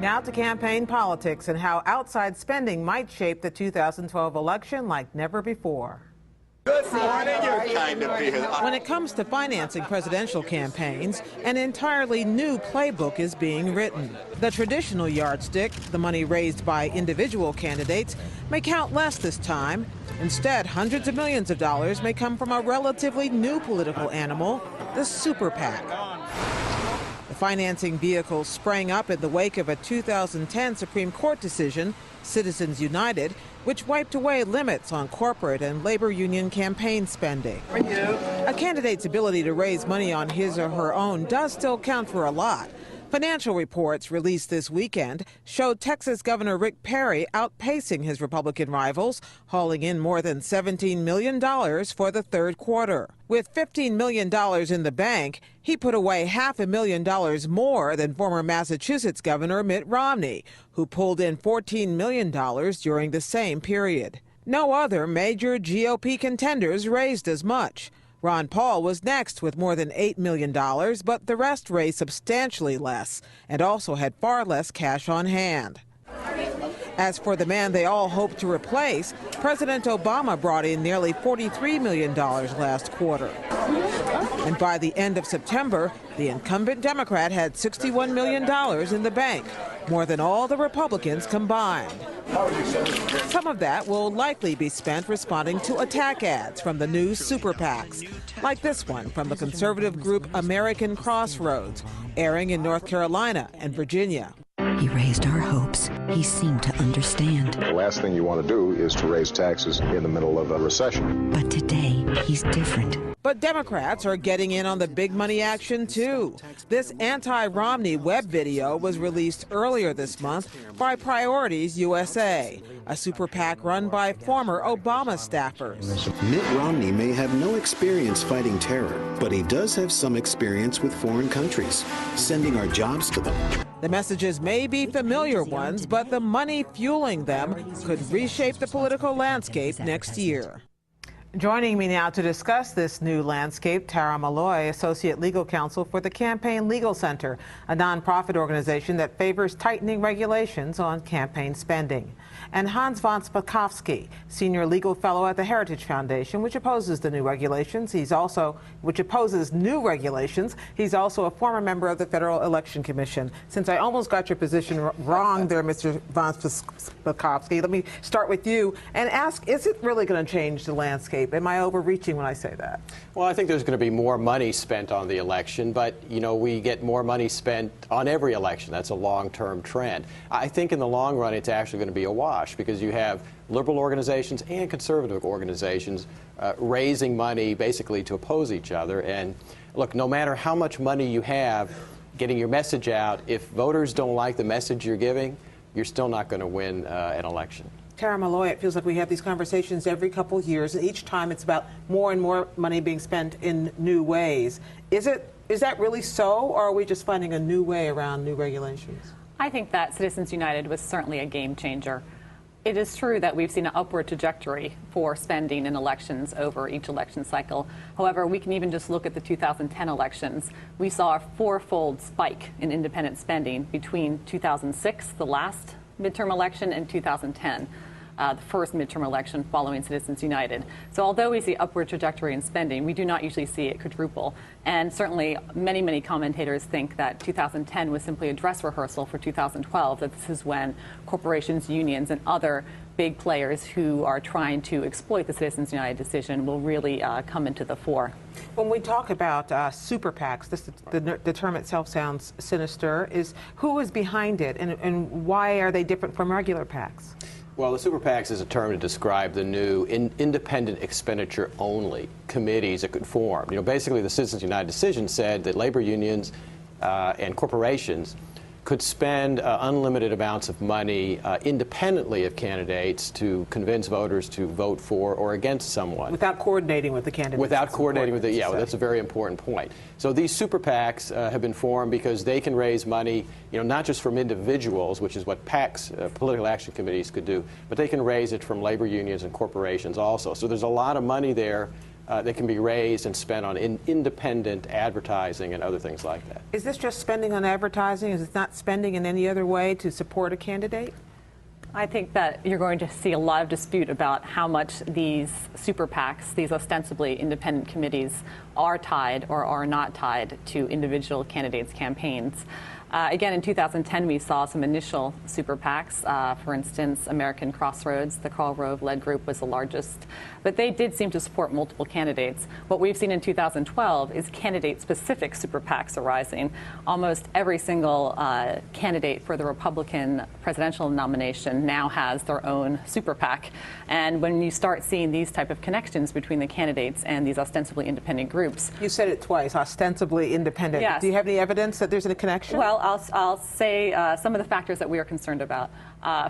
Now to campaign politics and how outside spending might shape the 2012 election like never before. Good morning, you're kind of here. When it comes to financing presidential campaigns, an entirely new playbook is being written. The traditional yardstick, the money raised by individual candidates, may count less this time. Instead, hundreds of millions of dollars may come from a relatively new political animal, the super PAC. The financing vehicle sprang up in the wake of a 2010 Supreme Court decision, Citizens United, which wiped away limits on corporate and labor union campaign spending. A candidate's ability to raise money on his or her own does still count for a lot. Financial reports released this weekend showed Texas Governor Rick Perry outpacing his Republican rivals, hauling in more than $17 million for the third quarter. With $15 million in the bank, he put away $500,000 more than former Massachusetts Governor Mitt Romney, who pulled in $14 million during the same period. No other major GOP contenders raised as much. Ron Paul was next with more than $8 million, but the rest raised substantially less and also had far less cash on hand. As for the man they all hoped to replace, President Obama brought in nearly $43 million last quarter. And by the end of September, the incumbent Democrat had $61 million in the bank, more than all the Republicans combined. Some of that will likely be spent responding to attack ads from the new super PACs, like this one from the conservative group American Crossroads, airing in North Carolina and Virginia. He raised our hopes. He seemed to understand. The last thing you want to do is to raise taxes in the middle of a recession. But today, he's different. But Democrats are getting in on the big money action, too. This anti-Romney web video was released earlier this month by Priorities USA, a super PAC run by former Obama staffers. Mitt Romney may have no experience fighting terror, but he does have some experience with foreign countries, sending our jobs to them. The messages may be familiar ones, but the money fueling them could reshape the political landscape next year. Joining me now to discuss this new landscape, Tara Malloy, Associate Legal Counsel for the Campaign Legal Center, a nonprofit organization that favors tightening regulations on campaign spending. And Hans von Spakovsky, Senior Legal Fellow at the Heritage Foundation, which opposes new regulations. He's also a former member of the Federal Election Commission. Since I almost got your position wrong there, Mr. von Spakovsky, let me start with you and ask, is it really going to change the landscape? Am I overreaching when I say that? Well, I think there's going to be more money spent on the election, but, we get more money spent on every election. That's a long-term trend. I think in the long run, it's actually going to be a wash because you have liberal organizations and conservative organizations raising money basically to oppose each other. And look, no matter how much money you have getting your message out, if voters don't like the message you're giving, you're still not going to win an election. Tara Malloy, it feels like we have these conversations every couple of years, and each time it's about more and more money being spent in new ways. Is that really so, or are we just finding a new way around new regulations? I think that Citizens United was certainly a game changer. It is true that we've seen an upward trajectory for spending in elections over each election cycle. However, we can even just look at the 2010 elections. We saw a fourfold spike in independent spending between 2006, the last midterm election, and 2010. The first midterm election following Citizens United. So although we see upward trajectory in spending, we do not usually see it quadruple. And certainly many commentators think that 2010 was simply a dress rehearsal for 2012, that this is when corporations, unions, and other big players who are trying to exploit the Citizens United decision will really come into the fore. When we talk about super PACs, the term itself sounds sinister. Who is behind it, and why are they different from regular PACs? Well, the super PACs is a term to describe the new independent expenditure-only committees that could form. Basically, the Citizens United decision said that labor unions and corporations could spend unlimited amounts of money independently of candidates to convince voters to vote for or against someone. Without coordinating with the candidates. Without coordinating with yeah, well, that's a very important point. So these super PACs have been formed because they can raise money, not just from individuals, which is what PACs, political action committees, could do, but they can raise it from labor unions and corporations also. So there's a lot of money there that can be raised and spent on independent advertising and other things like that. Is this just spending on advertising? Is it not spending in any other way to support a candidate? I think that you're going to see a lot of dispute about how much these super PACs, these ostensibly independent committees, are tied or are not tied to individual candidates' campaigns. Again, in 2010, we saw some initial super PACs. For instance, American Crossroads, the Karl Rove-led group, was the largest. But they did seem to support multiple candidates. What we've seen in 2012 is candidate-specific super PACs arising. Almost every single candidate for the Republican presidential nomination now has their own super PAC. And when you start seeing these type of connections between the candidates and these ostensibly independent groups. You said it twice, ostensibly independent. Yes. Do you have any evidence that there's a connection? Well, I'll say some of the factors that we are concerned about.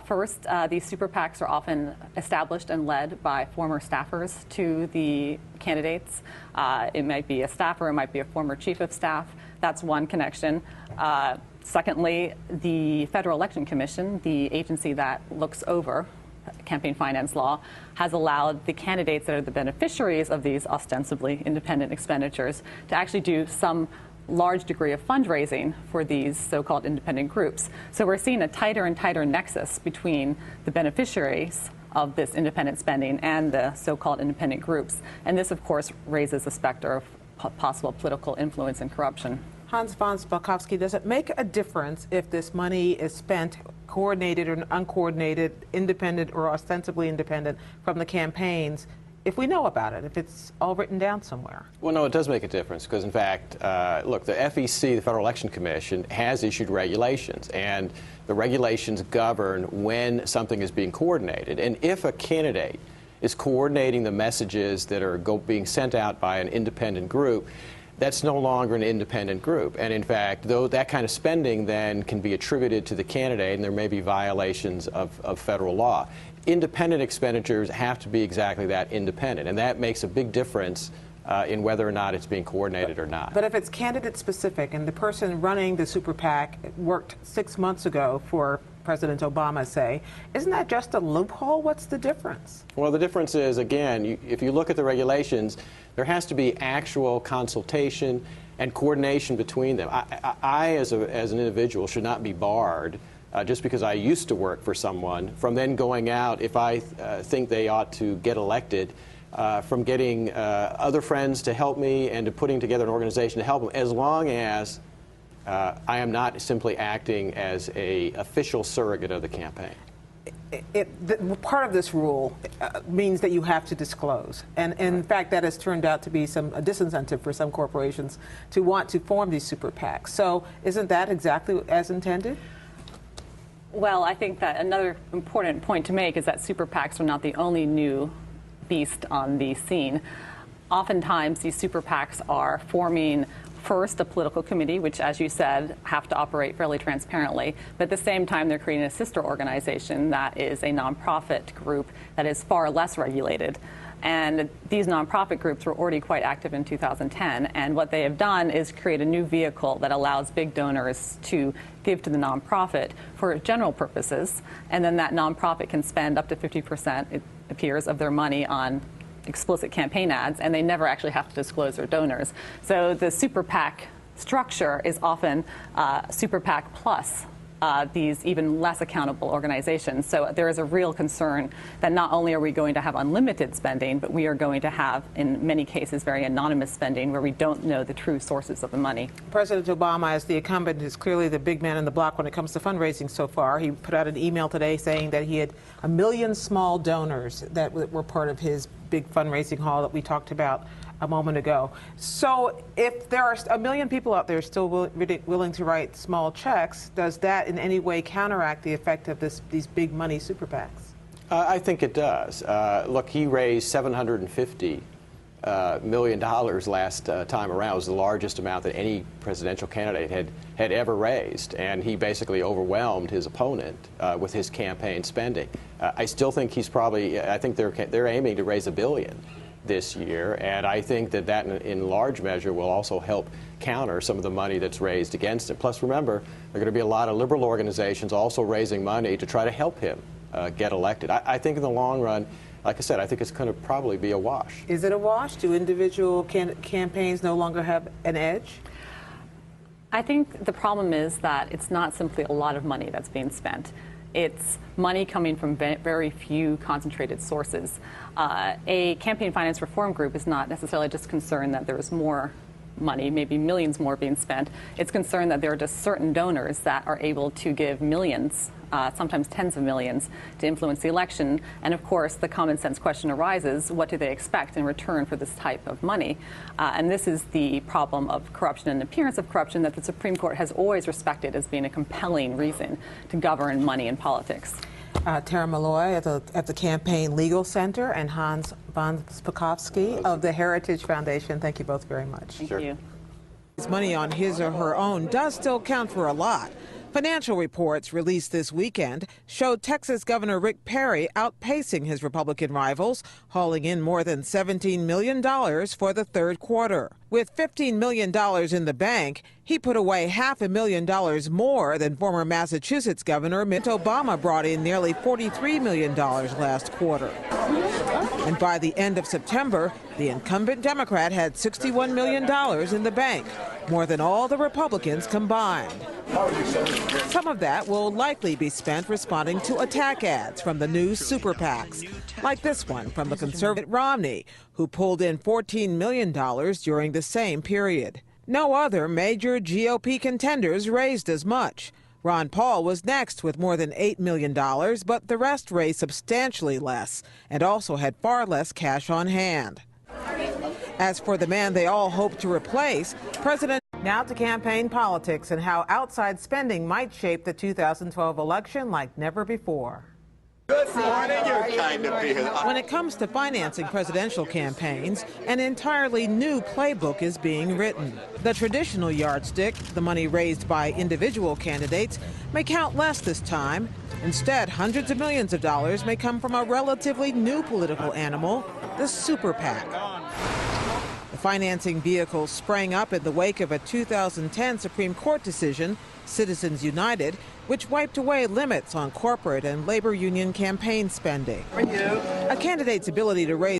First, these super PACs are often established and led by former staffers to the candidates. It might be a staffer, it might be a former chief of staff. That's one connection. Secondly, the Federal Election Commission, the agency that looks over campaign finance law, has allowed the candidates that are the beneficiaries of these ostensibly independent expenditures to actually do some large degree of fundraising for these so-called independent groups. So we're seeing a tighter and tighter nexus between the beneficiaries of this independent spending and the so-called independent groups. And this, of course, raises the specter of possible political influence and corruption. Hans von Spakovsky, does it make a difference if this money is spent coordinated or uncoordinated, independent or ostensibly independent from the campaigns, if we know about it, if it's all written down somewhere? Well, no, it does make a difference because, in fact, look, the FEC, the Federal Election Commission, has issued regulations, and the regulations govern when something is being coordinated. And if a candidate is coordinating the messages that are being sent out by an independent group, that's no longer an independent group. And in fact, though that kind of spending then can be attributed to the candidate, and there may be violations of federal law. Independent expenditures have to be exactly that, independent, and that makes a big difference in whether or not it's being coordinated or not. But if it's candidate specific and the person running the super PAC worked 6 months ago for President Obama, say, isn't that just a loophole? What's the difference? Well, the difference is, again, if you look at the regulations, there has to be actual consultation and coordination between them. I as an individual, should not be barred just because I used to work for someone from then going out, if I think they ought to get elected, from getting other friends to help me and to putting together an organization to help them, as long as I am not simply acting as an official surrogate of the campaign. Part of this rule means that you have to disclose. And in fact, that has turned out to be a disincentive for some corporations to want to form these super PACs. So isn't that exactly as intended? Well, I think that another important point to make is that super PACs are not the only new beast on the scene. Oftentimes, these super PACs are forming first a political committee, which, as you said, have to operate fairly transparently. But at the same time, they're creating a sister organization that is a nonprofit group that is far less regulated. And these nonprofit groups were already quite active in 2010. And what they have done is create a new vehicle that allows big donors to give to the nonprofit for general purposes. And then that nonprofit can spend up to 50%, it appears, of their money on explicit campaign ads, and they never actually have to disclose their donors. So the super PAC structure is often super PAC plus these even less accountable organizations. So there is a real concern that not only are we going to have unlimited spending, but we are going to have, in many cases, very anonymous spending where we don't know the true sources of the money. President Obama, as the incumbent, is clearly the big man in the block when it comes to fundraising so far. He put out an email today saying that he had 1 million small donors that were part of his big fundraising haul that we talked about a moment ago. So if there are 1 million people out there still willing to write small checks, does that in any way counteract the effect of these big money super PACs? I think it does. Look, he raised $750 million last time around. It was the largest amount that any presidential candidate had ever raised, and he basically overwhelmed his opponent with his campaign spending. I still think he's probably, I think they're aiming to raise $1 billion this year, and I think that in large measure will also help counter some of the money that's raised against him. Plus, remember, there are going to be a lot of liberal organizations also raising money to try to help him get elected. I think in the long run, like I said, I think it's going to probably be a wash. Is it a wash? Do individual campaigns no longer have an edge? I think the problem is that it's not simply a lot of money that's being spent. It's money coming from very few concentrated sources. A campaign finance reform group is not necessarily just concerned that there is more money, maybe millions more being spent. It's concerned that there are just certain donors that are able to give millions, sometimes tens of millions, to influence the election. And of course, the common sense question arises, what do they expect in return for this type of money? And this is the problem of corruption and appearance of corruption that the Supreme Court has always respected as being a compelling reason to govern money in politics. Tara Malloy at the Campaign Legal Center, and Hans von Spakovsky of the Heritage Foundation. Thank you both very much. Thank you. His money on his or her own does still count for a lot. Financial reports released this weekend showed Texas Governor Rick Perry outpacing his Republican rivals, hauling in more than $17 million for the third quarter. With $15 million in the bank, he put away $500,000 more than former Massachusetts Governor Mitt Obama brought in nearly $43 million last quarter. And by the end of September, the incumbent Democrat had $61 million in the bank, more than all the Republicans combined. Some of that will likely be spent responding to attack ads from the new super PACs, like this one from the conservative Romney, who pulled in $14 million during the same period. No other major GOP contenders raised as much. Ron Paul was next with more than $8 million, but the rest raised substantially less and also had far less cash on hand. As for the man they all hope to replace, President. Now to campaign politics and how outside spending might shape the 2012 election like never before. Good morning, you're kind to be here. When it comes to financing presidential campaigns, an entirely new playbook is being written. The traditional yardstick, the money raised by individual candidates, may count less this time. Instead, hundreds of millions of dollars may come from a relatively new political animal, the super PAC. The financing vehicle sprang up in the wake of a 2010 Supreme Court decision, Citizens United, which wiped away limits on corporate and labor union campaign spending. A candidate's ability to raise